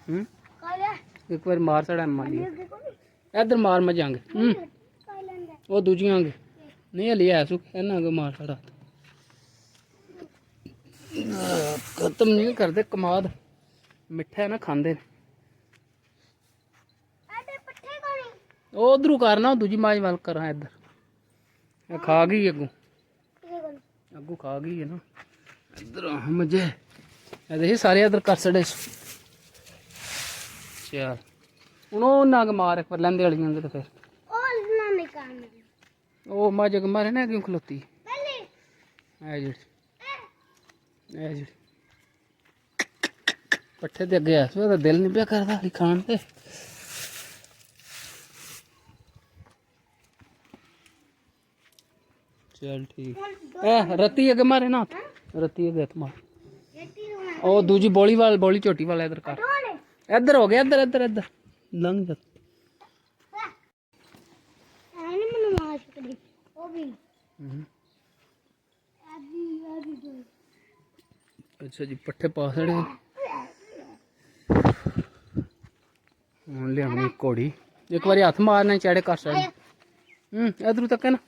एक बार मार सड़ा मारी इधर मार मैं जांगे वो दूजियां आंगे नहीं हली है सुख है ना मार सड़ा खत्म नहीं करते कमाद मिठा है ना खांदे उधरू करना दूजी माज वाल करा इधर खा गई अगू अगू खा गई है ना इधर मजे देखिए सारे इधर कर सड़े चल हूँ नंग मार एक बार लैंदे वाली तो फिर ओ मज मारे ना क्यों खलोती पट्ठे ते अगे इस वे दिल नहीं पिया करता खान ते चल ठीक रत्ती अगे मारे ना रत्ती अगे हथ मार ओ दूजी बोली वाल बोली छोटी वाला इधर कर इधर हो गया इधर इधर इधर लंघ जा अच्छा जी पट्ठे पा छड़े लिया घोड़ी एक बार हथ मारना चढ़े कर सकते इधरू तक ना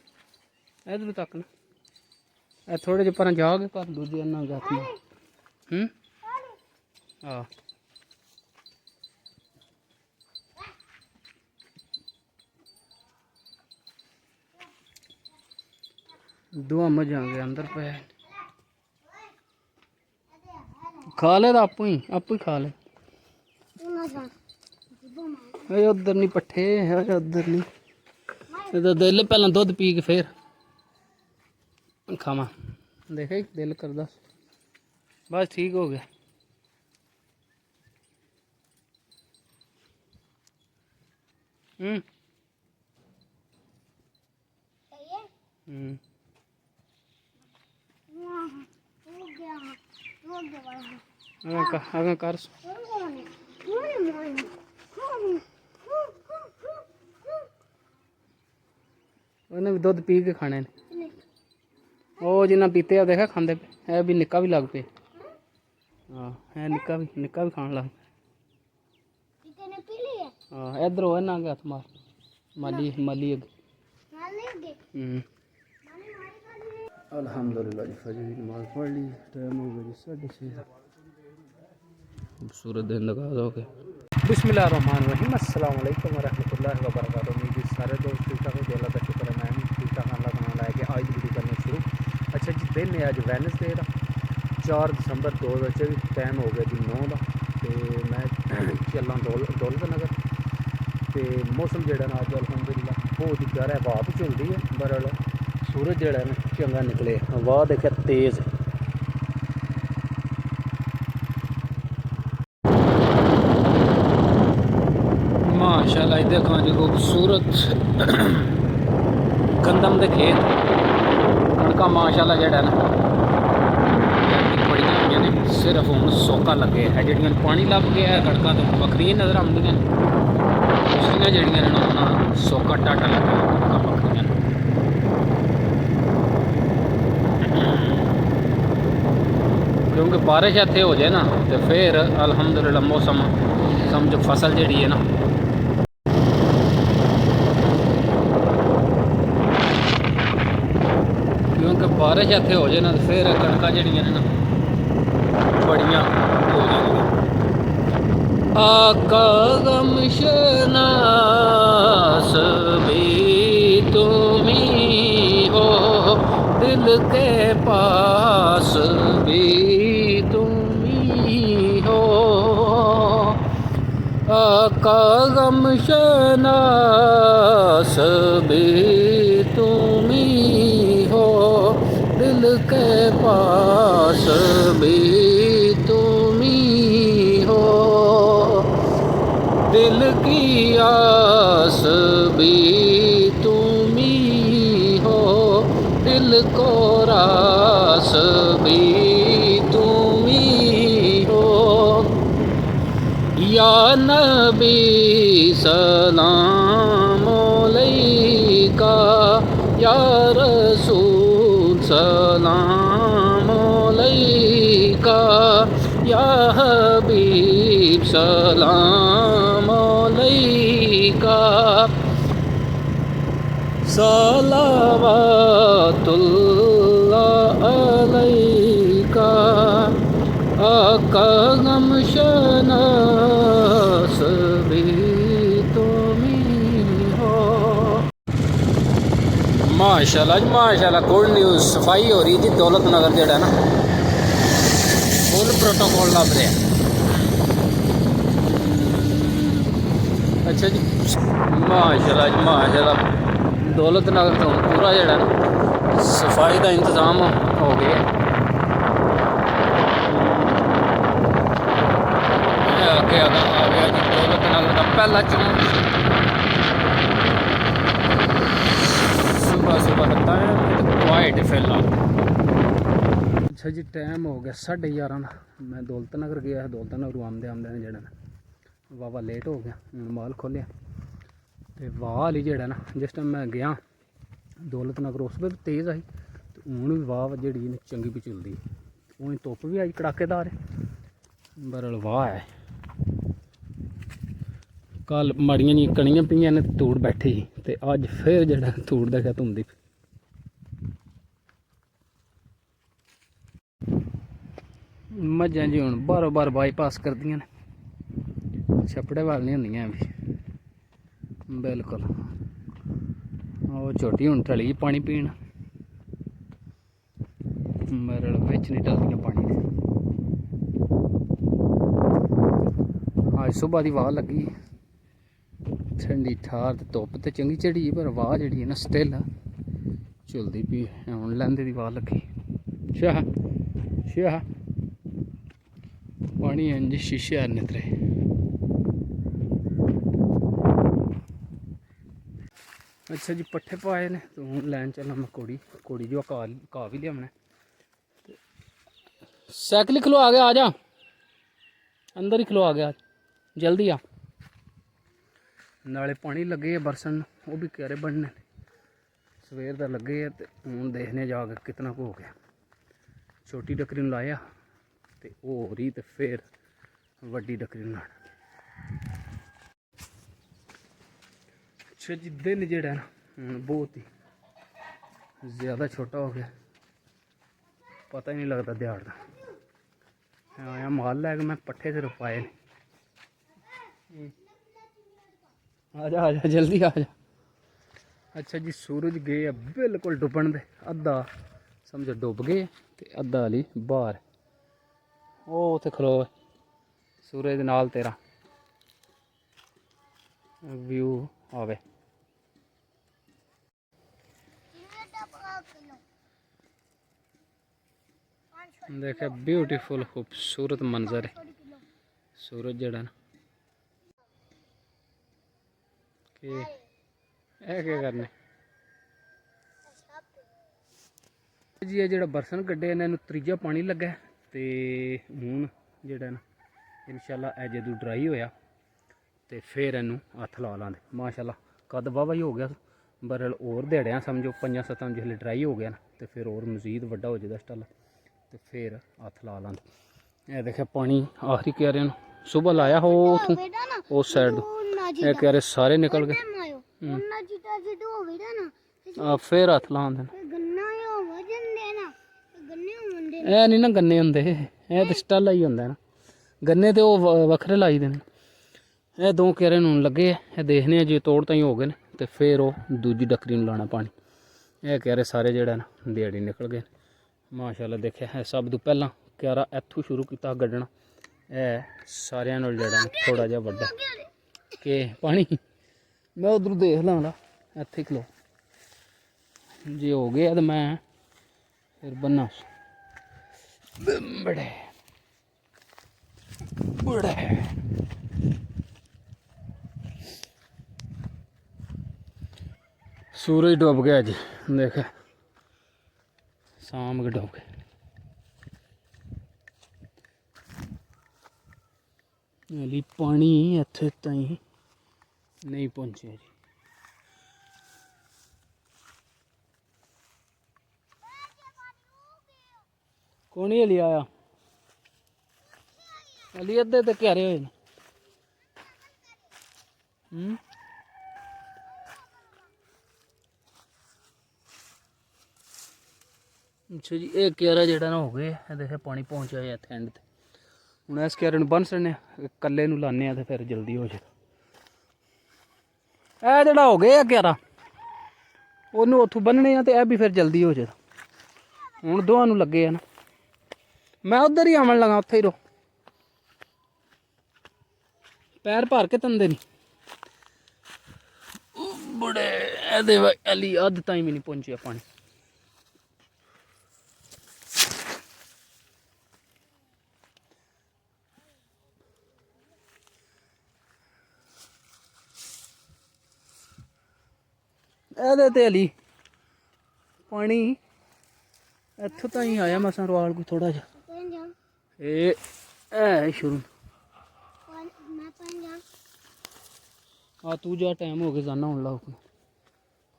इधरू तक ना थोड़े जे पर जाओगे पर दूजे ना हथ मार हाँ दुआ मजा आ गया अंदर पे खा ले तो आपू ही खा ले उधर नहीं पट्ठे उधर नहीं दिल पहला दुध पी के फिर खावा देखे दिल करदा बस ठीक हो गया कर उन्हें भी दुध पी के खाने वो जिन्ना पीते देखा खाते है भी निक्का भी लग पे हाँ है निक्का भी खाने लग पे हाँ इधर हो ना हथ मार माली माली अल्हम्दुलिल्लाह जी फजर की नमाज पढ़ ली टाइम हो गया जी 6:30 खूबसूरत दिन लगा दो के बिस्मिल्लाहिर्रहमानिर्रहीम अस्सलाम वालेकुम वरहमतुल्लाहि वबरकातुहू उम्मीद है सारे दोस्त ठीक ठाक होंगे अल्लाह का शुक्र है मैं ठीक ठाक अल्लाह का नाम लाके आज वीडियो करना शुरू अच्छा जी दिन है अज वैनसडे का 4 दिसंबर 2024 टाइम हो गया जी 9 का तो मैं चलना दौलत नगर तो मौसम जोड़ा ना अज अल्हम्दुलिल्लाह बहुत ही प्यारा हवा भी चलती है बरल सूरज जोड़ा ना चंगा निकले हवा देखा तेज़ माशाल्लाह देखो जी खूबसूरत गंदम के खेत कणक माशाल्लाह जड़ा ना बड़िया हुई ने सिर्फ हम सोका लगे है जड़ियाँ पानी लग गया है कणक तो बकरियां नज़र आउंदियां दूसरियां जड़ियां ने सोका टाटा लगे कणक बकरियां क्योंकि बारिश इत्थे हो जाए ना तो फिर अल्हम्दुलिल्लाह मौसम समझो फसल जी है ना क्योंकि बारिश इत्थे हो जाए ना तो फिर कणक जड़ियां ने ना बड़ियां हो जाएंगी आका गमशनास भी तुमी हो दिल के पास भी तुमी हो आका गमशनास भी तुमी हो दिल के पास भी तुमी हो दिल की आस भी तुमी हो दिल को रास भी तुमी हो या नबी सलाम अलैका या रसूल सलाम अलैका या हबीब सलाम अलैका सलावतुल्लाह अलैका आका गम शनास भी तुम्हीं हो। माशाल्लाह जी माशाल्लाह, गुड न्यूज़, सफाई हो रही जी दौलत नगर जेड़ा ना फुल प्रोटोकॉल लग रहा है। अच्छा जी माशाल्लाह जी माशाल्लाह, दौलत नगर तो पूरा जेड़ा ना सफाई का इंतज़ाम हो गया। आगे आ गया जी दौलत नगर का पहला चौंक। सुबह सुबह का टाइम क्वाइट फिलहाल। अच्छा जी टाइम हो गया 11:30 का। मैं दौलत नगर गया है, दौलत नगर आमदे आमदे ने जेड़ा वावा लेट हो गया। हूँ माल खोलिया तो वाह ही जेड़ा ना जिस टाइम मैं गया दौलत नगर उस वे तेज़ आई, तो हूँ भी वाह जी चंगी भी चलती है। हूँ धुप्प भी आई कड़ाकेदार है, बरल वाह है। कल माड़ियां जी कणियां पियां ने धूड़ बैठी ही, तो अज फिर जेड़ा धूड़ देखा धुंदी। मझां जी हूँ बारों बार बाईपास कर दियां ने, छपड़े वाल नहीं होंदियां भी बिल्कुल। वो छोटी हूँ ढली पानी पीन, मरल बिच नहीं ढलदियां पानी दे। अज सुबह की वाह लगी ठंडी ठार, धुप्प तो चंगी चढ़ी पर वाह जी है ना स्टिल चलती पी। हूँ लैंदे की वाह लगी शाह शाह पानी इंज शीशे नितरे। अच्छा जी पट्ठे पाए ने, तो हूँ लैन चलना मैं कोड़ी जो घा भी लिया। साइकिल ही खलो आ गया, आ जा अंदर ही खलो आ गया, जल्दी आ। नाले पानी लगे बरसन, वो भी क्यारे बनने सवेर का लगे है। तो हूँ देखने जाके कितना को हो गया। छोटी डकरी लाया तो हो रही, तो फिर वड्डी डकरी लाना। अच्छा जी दिन जेड़ा ना बहुत ही ज़्यादा छोटा हो गया, पता ही नहीं लगता दिहाड़ का। आया माल लैके मैं पट्ठे सिर्फ पाए ने। आजा आजा जल्दी आ जा। अच्छा जी सूरज गए बिल्कुल डुबन दे, अद्धा समझो डुब गए तो अद्धा हाली बाहर। वो उत्थे खलो सूरज दे नाल तेरा व्यू आवे। देखे ब्यूटीफुल खूबसूरत मंजर है। सूरज जड़ा ना क्या करने जी, ये जो बरसन कड्डे इन्होंने त्रीजा पानी लगा तो हूँ जोड़ा ना इंशाल्लाह ए जदों ड्राई होया तो फिर इनू हथ ला लांदे। माशाल्लाह कद वाह ही हो गया, बरल और देड़िया समझो 5-7 जिसले ड्राई हो गया ना तो फिर और मजीद वड्डा हो जाता स्टल, तो फिर हथ ला लांदे। ए देखे पानी आखिरी क्यारे सुबह लाया हो उस साइड तो ये क्यारे सारे निकल गए। फिर हथ लांदे ए नहीं ना गन्ने होंदे, ए तो स्टल ही होंदा ना। गन्ने तो वखरे लाई देने। ये 2 क्यारे नून लगे है, देखने जो तोड़ ताई हो गए तो फिर वो दूजी डकरी लाना पानी। ये क्यारे सारे जेड़ा ना दिहाड़ी निकल गए माशाल्लाह। देखे है सब तो पहला क्यारा इत्थों शुरू किया गड्ढना, ए सारियां नाल जेड़ा थोड़ा जिहा वड्डा के पानी मैं उधर देख ला इत्थे खलो जे हो गया तो मैं फिर बन्ना बड़े बड़े। सूरज डूब गया जी, देखे शाम के डूब गए। अली पानी इत्थे ताईं नहीं पहुंचे जी। कौन ही अली आया, अली अद्धे तो क्यारे होए। अच्छा जी, ये क्यारा जड़ा ना हो गए ये पानी पहुँचा है इतने एंड हूँ इस क्यारे बन सकने कल्ले लाने तो फिर जल्दी हो जाए। यह जड़ा हो गया क्यारा ओनू उतों बन्ने तो यह भी फिर जल्दी हो जाए। हूँ दोवां लगे है ना मैं उधर ही आवन लगा उत्थे ही रो पैर भर के तंदे नहीं बड़े अली अध ताई भी नहीं पहुंचे पानी। ए अली पानी इत्थों ताई आया मसा रवाल कोई थोड़ा जा है शुरू हाँ तू जा टाइम हो गया जाना हूँ लाओ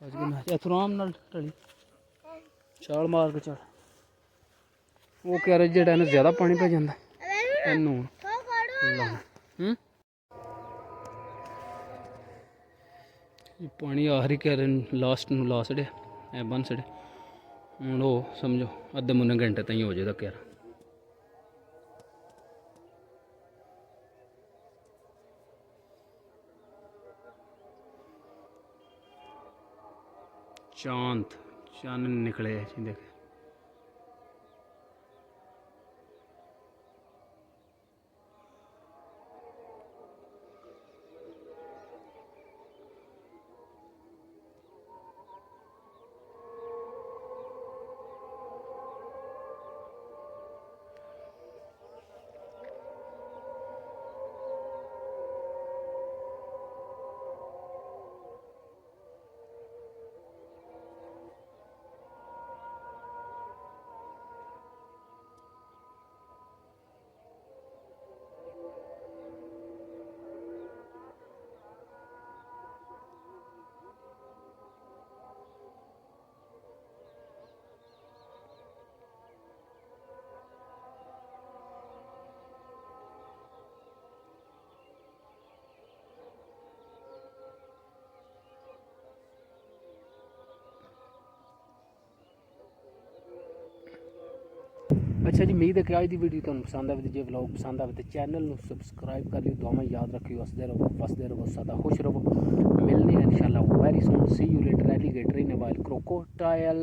इत्थों आराम नाल टली छाल मार के चल वो कह रहे जेड़ा ज्यादा पानी पै जाता इनू पानी आखिरी कह रहे लास्ट ला छड़िया बन छड़े हूँ वो समझो अद्धे मुन्ने घंटे ताईं हो जाएगा क्यारा। चांद चांद निकले देख अच्छा जी उम्मीद है कि आज की वीडियो तुम पसंद आए जो व्लॉग पसंद आए तो चैनल में सबसक्राइब कर लियो दुआवां याद रखियो हसदे रहो फसदे रहो सदा खुश रहो मिलने इंशाल्लाह very soon see you later alligator in while crocodile.